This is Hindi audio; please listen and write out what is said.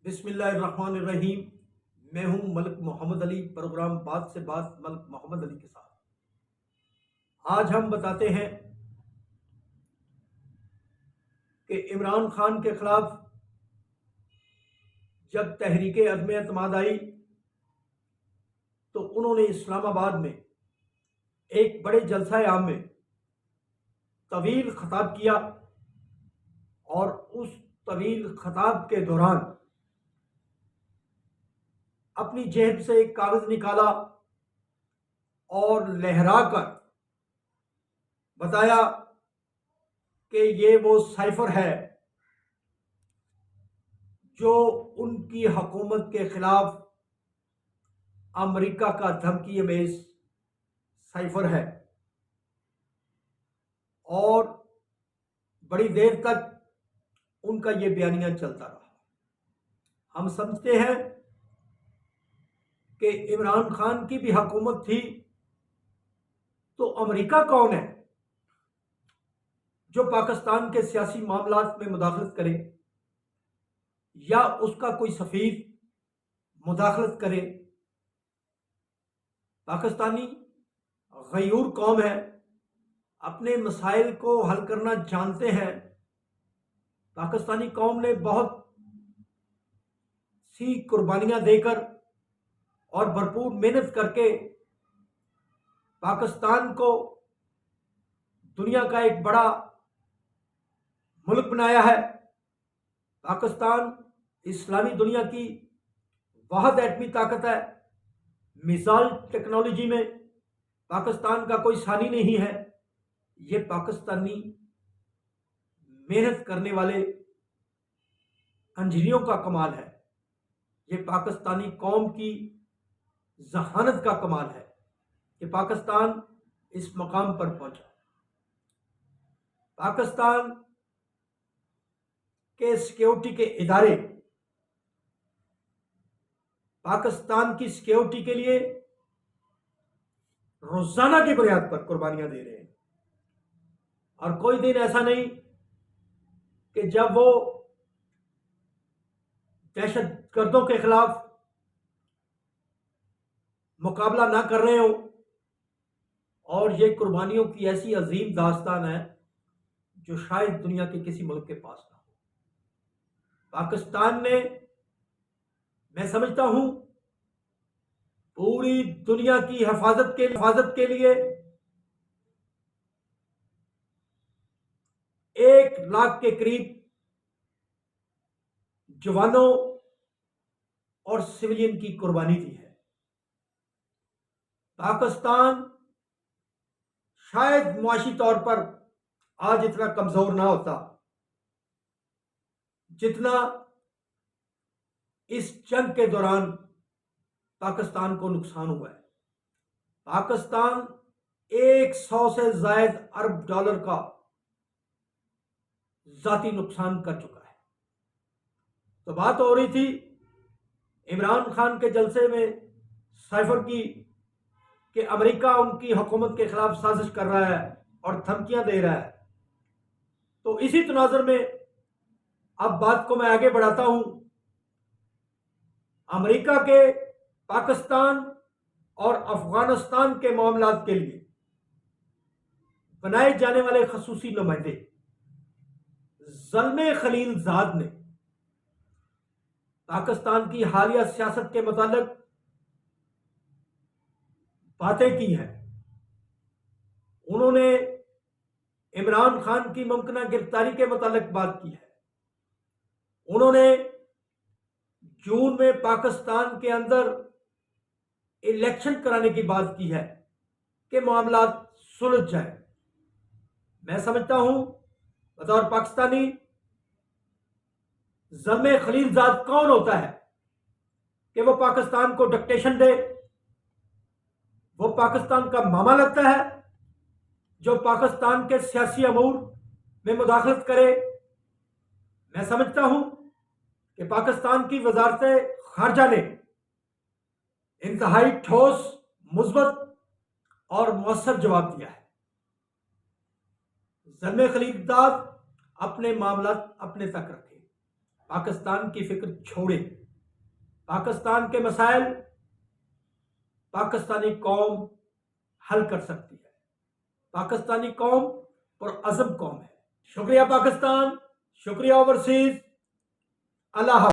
बिस्मिल्लाहिर्रहमानिर्रहीम। मैं हूं मलिक मोहम्मद अली। प्रोग्राम बात से बात मलिक मोहम्मद अली के साथ आज हम बताते हैं कि इमरान खान के खिलाफ जब तहरीक अदम एतमाद आई तो उन्होंने इस्लामाबाद में एक बड़े जलसा आम में तवील खताब किया और उस तवील खताब के दौरान अपनी जेब से एक कागज निकाला और लहराकर बताया कि ये वो साइफर है जो उनकी हुकूमत के खिलाफ अमेरिका का धमकी अमेज साइफर है। और बड़ी देर तक उनका ये बयानिया चलता रहा। हम समझते हैं कि इमरान खान की भी हुकूमत थी तो अमेरिका कौन है जो पाकिस्तान के सियासी मामलात में मुदाखलत करे या उसका कोई सफीर मुदाखलत करे। पाकिस्तानी गयूर कौम है, अपने मसाइल को हल करना जानते हैं। पाकिस्तानी कौम ने बहुत सी कुर्बानियां देकर और भरपूर मेहनत करके पाकिस्तान को दुनिया का एक बड़ा मुल्क बनाया है। पाकिस्तान इस्लामी दुनिया की वाहिद एटमी ताकत है। मिसाइल टेक्नोलॉजी में पाकिस्तान का कोई सानी नहीं है। ये पाकिस्तानी मेहनत करने वाले इंजीनियरों का कमाल है। ये पाकिस्तानी कौम की जहानत का कमाल है कि पाकिस्तान इस मकाम पर पहुंचा। पाकिस्तान के सिक्योरिटी के इदारे पाकिस्तान की सिक्योरिटी के लिए रोजाना की बुनियाद पर कुर्बानियां दे रहे हैं और कोई दिन ऐसा नहीं कि जब वो दहशतगर्दों के खिलाफ मुकाबला ना कर रहे हो। और ये कुर्बानियों की ऐसी अजीम दास्तान है जो शायद दुनिया के किसी मुल्क के पास ना हो। पाकिस्तान ने, मैं समझता हूं, पूरी दुनिया की हिफाजत के लिए 1 लाख के करीब जवानों और सिविलियन की कुर्बानी दी है। पाकिस्तान शायद मुआशी तौर पर आज इतना कमजोर ना होता जितना इस जंग के दौरान पाकिस्तान को नुकसान हुआ है। पाकिस्तान 100 से ज्यादा अरब डॉलर का जाती नुकसान कर चुका है। तो बात हो रही थी इमरान खान के जलसे में साइफर की कि अमेरिका उनकी हुकूमत के खिलाफ साजिश कर रहा है और धमकियां दे रहा है। तो इसी तनाजुर में अब बात को मैं आगे बढ़ाता हूं। अमेरिका के पाकिस्तान और अफगानिस्तान के मामलात के लिए बनाए जाने वाले खसूसी नुमाइंदे ज़ल्मे खलीलजाद ने पाकिस्तान की हालिया सियासत के मुतालिक बातें की हैं। उन्होंने इमरान खान की मुमकिन गिरफ्तारी के मुतालिक बात की है। उन्होंने जून में पाकिस्तान के अंदर इलेक्शन कराने की बात की है कि मामला सुलझ जाए। मैं समझता हूं बतौर पाकिस्तानी, ज़ल्मे खलीलजाद कौन होता है कि वो पाकिस्तान को डिक्टेशन दे। वो पाकिस्तान का मामा लगता है जो पाकिस्तान के सियासी अमूर में मुदाखलत करे। मैं समझता हूं कि पाकिस्तान की वजारत खारजा ने इंतहाई ठोस, मुस्बत और मौसर जवाब दिया है। ज़ल्मे खलीलजाद अपने मामला अपने तक रखे। पाकिस्तान की फिक्र छोड़े। पाकिस्तान के मसाइल पाकिस्तानी कौम हल कर सकती है। पाकिस्तानी कौम पुरअज़म कौम है। शुक्रिया पाकिस्तान, शुक्रिया ओवरसीज। अल्लाह हाफ़िज़।